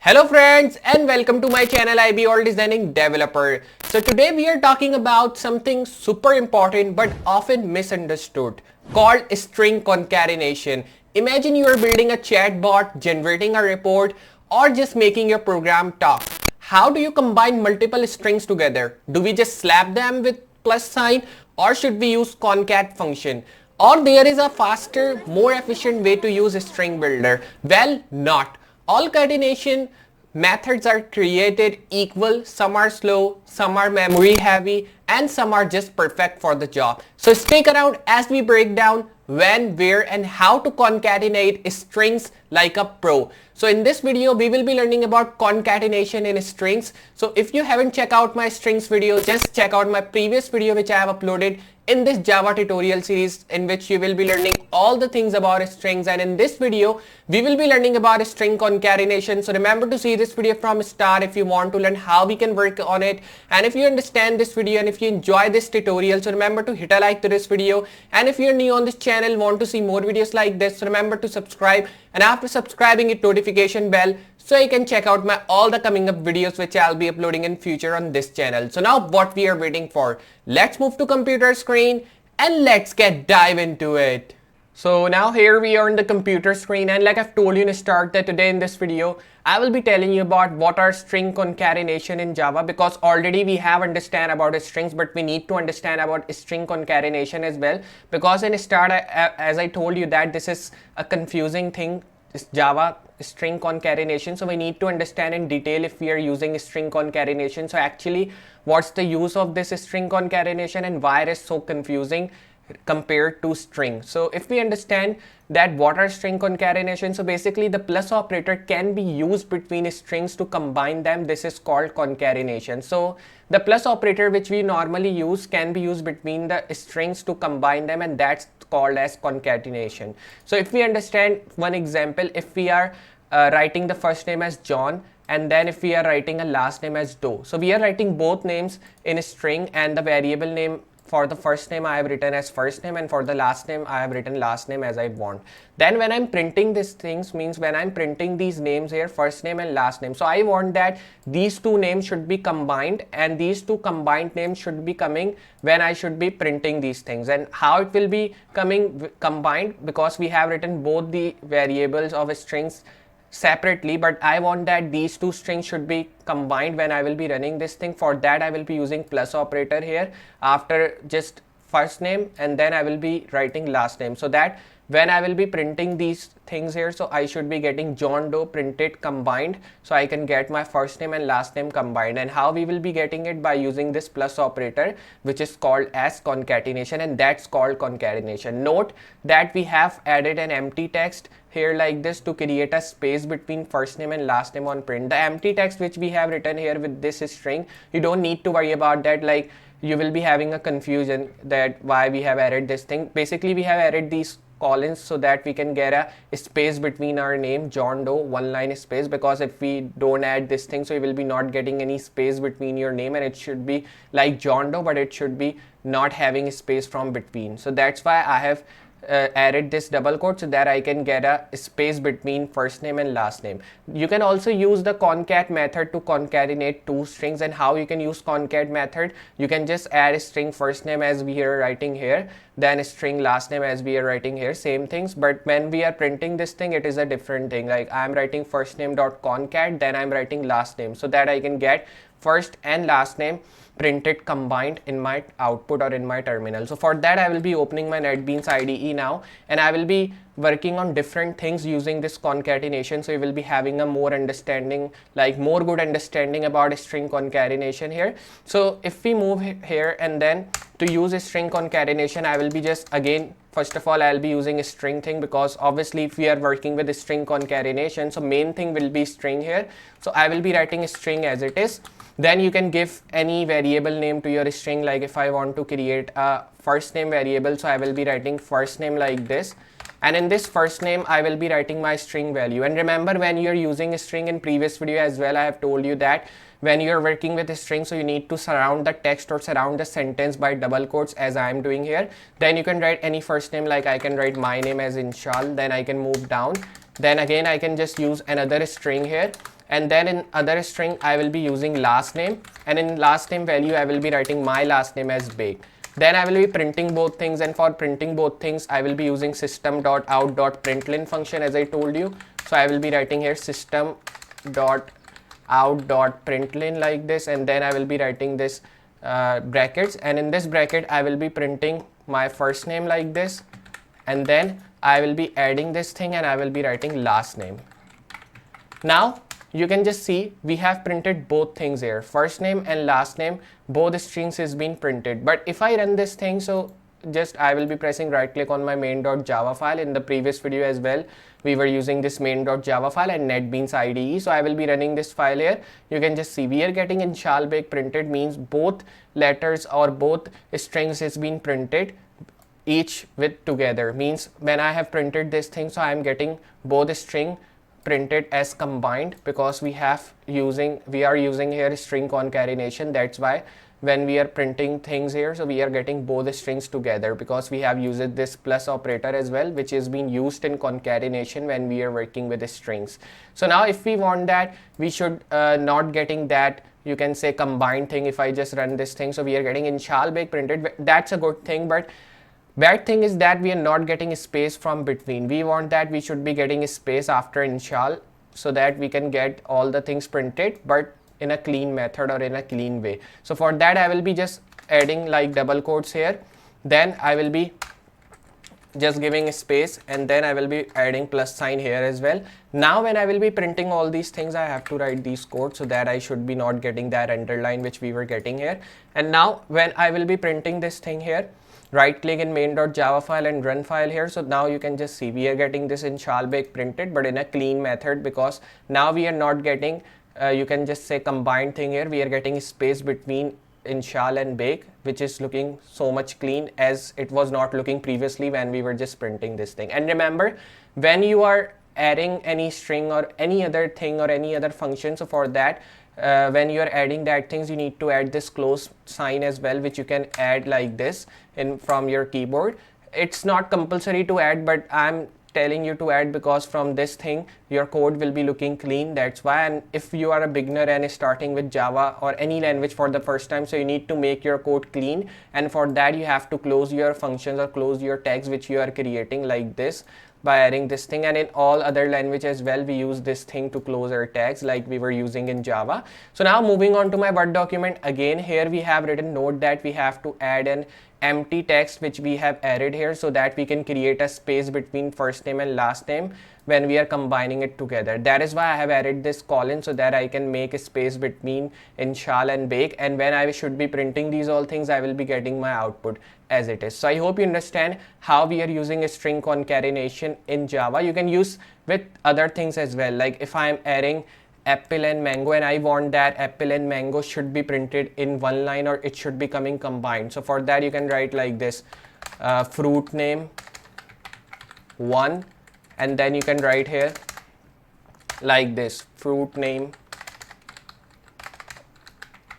Hello friends and welcome to my channel Iballdesigningdeveloper. So today we are talking about something super important but often misunderstood called string concatenation. Imagine you are building a chatbot, generating a report, or just making your program talk. How do you combine multiple strings together? Do we just slap them with plus sign or should we use concat function? Or there is a faster, more efficient way to use a string builder? Well, not. All concatenation methods are created equal, some are slow, some are memory heavy, and some are just perfect for the job. So stick around as we break down when, where, and how to concatenate strings like a pro. So in this video, we will be learning about concatenation in strings. So if you haven't checked out my strings video, just check out my previous video which I have uploaded in this Java tutorial series, in which you will be learning all the things about strings, and in this video we will be learning about string concatenation. So remember to see this video from start if you want to learn how we can work on it, and if you understand this video and if you enjoy this tutorial, so remember to hit a like to this video, and if you're new on this channel, want to see more videos like this, so remember to subscribe, and after subscribing hit notification bell so you can check out my all the coming up videos which I'll be uploading in future on this channel. So now what we are waiting for, let's move to computer screen and let's dive into it. So now here we are on the computer screen, and like I've told you in the start that today in this video I will be telling you about what are string concatenation in Java, because already we have understand about strings, but we need to understand about string concatenation as well, because in start as I told you that this is a confusing thing, this Java string concatenation. So we need to understand in detail if we are using string concatenation. So actually what's the use of this string concatenation and why it is so confusing compared to string. So if we understand that what are string concatenation, so basically the plus operator can be used between strings to combine them. This is called concatenation. So the plus operator which we normally use can be used between the strings to combine them, and that's called as concatenation. So if we understand one example, if we are writing the first name as John, and then if we are writing a last name as Doe, so we are writing both names in a string, and the variable name for the first name I have written as first name, and for the last name I have written last name as I want. Then when I'm printing these things, means when I'm printing these names here, first name and last name, so I want that these two names should be combined, and these two combined names should be coming when I should be printing these things. And how it will be coming combined, because we have written both the variables of strings separately, but I want that these two strings should be combined when I will be running this thing. For that I will be using plus operator here after just first name, and then I will be writing last name, so that when I will be printing these things here, so I should be getting John Doe printed combined, so I can get my first name and last name combined. And how we will be getting it? By using this plus operator which is called as concatenation, and that's called concatenation. Note that we have added an empty text here like this to create a space between first name and last name on print. The empty text which we have written here with this string, you don't need to worry about that. Like you will be having a confusion that why we have added this thing. Basically we have added these colons so that we can get a space between our name John Doe, one line space, because if we don't add this thing, so you will be not getting any space between your name, and it should be like John Doe, but it should be not having a space from between. So that's why I have added this double quote so that I can get a space between first name and last name. You can also use the concat method to concatenate two strings. And how you can use concat method, you can just add a string first name as we are writing here, then a string last name as we are writing here, same things, but when we are printing this thing it is a different thing. Like I am writing first name dot concat, then I am writing last name, so that I can get first and last name printed combined in my output or in my terminal. So for that I will be opening my NetBeans IDE now, and I will be working on different things using this concatenation. So you will be having a more understanding, like more good understanding about string concatenation here. So if we move here, and then to use a string concatenation, I will be just again, first of all I'll be using a string thing, because obviously if we are working with a string concatenation, so main thing will be string here. So I will be writing a string as it is. Then you can give any variable name to your string. Like if I want to create a first name variable, so I will be writing first name like this, and in this first name I will be writing my string value. And remember, when you're using a string, in previous video as well I have told you that when you're working with a string, so you need to surround the text or surround the sentence by double quotes as I am doing here. Then you can write any first name, like I can write my name as Inshal, then I can move down, then again I can just use another string here, and then in other string I will be using last name, and in last name value I will be writing my last name as bake. Then I will be printing both things, and for printing both things I will be using system.out.println function as I told you. So I will be writing here system.out.println like this, and then I will be writing this brackets, and in this bracket I will be printing my first name like this, and then I will be adding this thing and I will be writing last name. Now you can just see we have printed both things here, first name and last name, both strings is being printed. But if I run this thing, so just I will be pressing right click on my main.java file. In the previous video as well we were using this main.java file and NetBeans IDE. So I will be running this file here. You can just see we are getting inshalbaig printed, means both letters or both strings is being printed each with together, means when I have printed this thing, so I am getting both string printed as combined, because we are using here string concatenation. That's why when we are printing things here, so we are getting both strings together, because we have used this plus operator as well, which is being used in concatenation when we are working with the strings. So now if we want that, we should not getting that, you can say, combined thing. If I just run this thing, so we are getting inshalbaig printed. That's a good thing, but bad thing is that we are not getting space from between. We want that we should be getting space after inshal, so that we can get all the things printed but in a clean method or in a clean way. So for that I will be just adding like double quotes here, then I will be just giving a space, and then I will be adding plus sign here as well. Now when I will be printing all these things, I have to write these codes, so that I should be not getting that underline which we were getting here. And now when I will be printing this thing here, right click in main.java file and run file here. So now you can just see we are getting this inshalbaig printed but in a clean method, because now we are not getting you can just say combined thing here. We are getting space between inshal and bake, which is looking so much clean as it was not looking previously when we were just printing this thing. And remember, when you are adding any string or any other thing or any other function, so for that when you are adding that things, you need to add this close sign as well, which you can add like this from your keyboard. It's not compulsory to add, but I'm telling you to add, because from this thing your code will be looking clean. That's why. And if you are a beginner and starting with Java or any language for the first time, so you need to make your code clean, and for that you have to close your functions or close your tags which you are creating like this by adding this thing. And in all other languages as well we use this thing to close our tags like we were using in Java. So now moving on to my Word document, again here we have written note that we have to add an empty text which we have added here, so that we can create a space between first name and last name when we are combining it together. That is why I have added this colon, so that I can make a space between inshal and bake, and when I should be printing these all things, I will be getting my output as it is. So I hope you understand how we are using a string concatenation in Java. You can use with other things as well, like if I am adding apple and mango and I want that apple and mango should be printed in one line or it should be coming combined. So for that you can write like this fruit name 1, and then you can write here like this fruit name,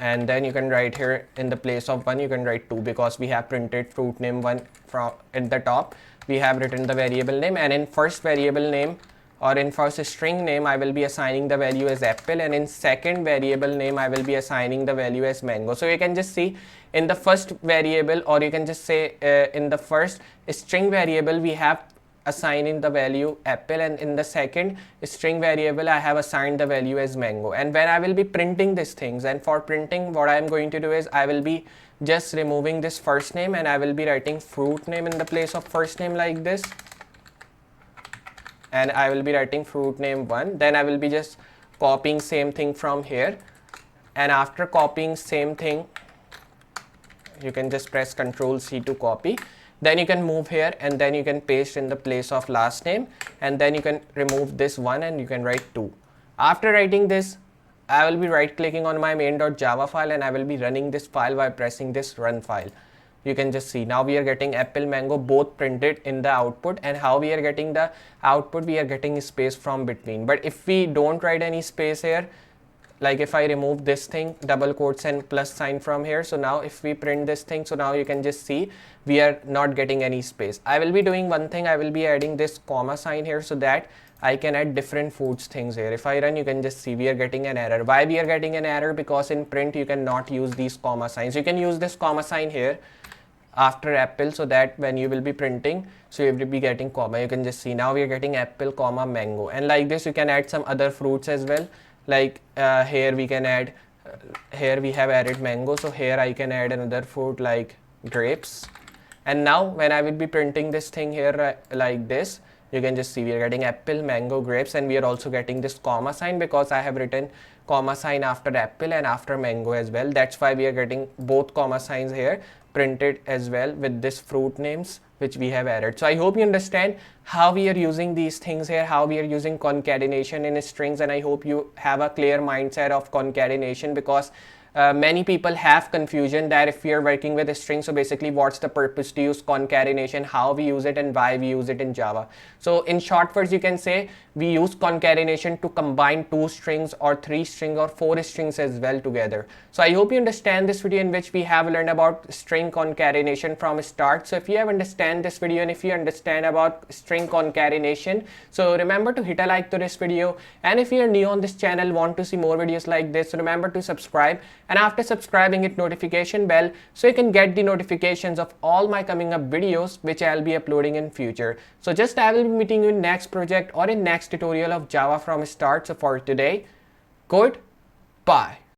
and then you can write here in the place of 1 you can write 2, because we have printed fruit name 1 from at the top. We have written the variable name, and in first variable name or in first string name I will be assigning the value as apple, and in second variable name I will be assigning the value as mango. So you can just see in the first variable, or you can just say in the first string variable we have assigning the value apple, and in the second string variable I have assigned the value as mango. And when I will be printing these things, and for printing what I am going to do is I will be just removing this first name and I will be writing fruit name in the place of first name like this, and I will be writing fruit name 1. Then I will be just copying same thing from here, and after copying same thing you can just press Ctrl C to copy. Then you can move here and then you can paste in the place of last name, and then you can remove this 1 and you can write 2. After writing this, I will be right clicking on my main.java file and I will be running this file by pressing this run file. You can just see now we are getting apple mango both printed in the output. And how we are getting the output, we are getting space from between. But if we don't write any space here, like if I remove this thing, double quotes and plus sign from here, so now if we print this thing, so now you can just see we are not getting any space. I will be doing one thing, I will be adding this comma sign here, so that I can add different foods things here. If I run, you can just see we are getting an error. Why we are getting an error? Because in print you cannot use these comma signs. You can use this comma sign here after apple, so that when you will be printing, so you will be getting comma. You can just see now we are getting apple comma mango, and like this you can add some other fruits as well. Like here we can add here we have added mango, so here I can add another fruit like grapes. And now when I will be printing this thing here like this, you can just see we are getting apple, mango, grapes, and we are also getting this comma sign because I have written comma sign after apple and after mango as well. That's why we are getting both comma signs here printed as well with this fruit names which we have added. So I hope you understand how we are using these things here, how we are using concatenation in strings, and I hope you have a clear mindset of concatenation, because many people have confusion that if we are working with a string, so basically what's the purpose to use concatenation, how we use it, and why we use it in Java. So in short words, you can say we use concatenation to combine 2 strings or 3 strings or 4 strings as well together. So I hope you understand this video in which we have learned about string concatenation from start. So if you have understand this video and if you understand about string concatenation, so remember to hit a like to this video, and if you are new on this channel, want to see more videos like this, so remember to subscribe, and after subscribing, hit notification bell so you can get the notifications of all my coming up videos which I'll be uploading in future. So just I will be meeting you in next project or in next tutorial of Java from start. So for today, goodbye.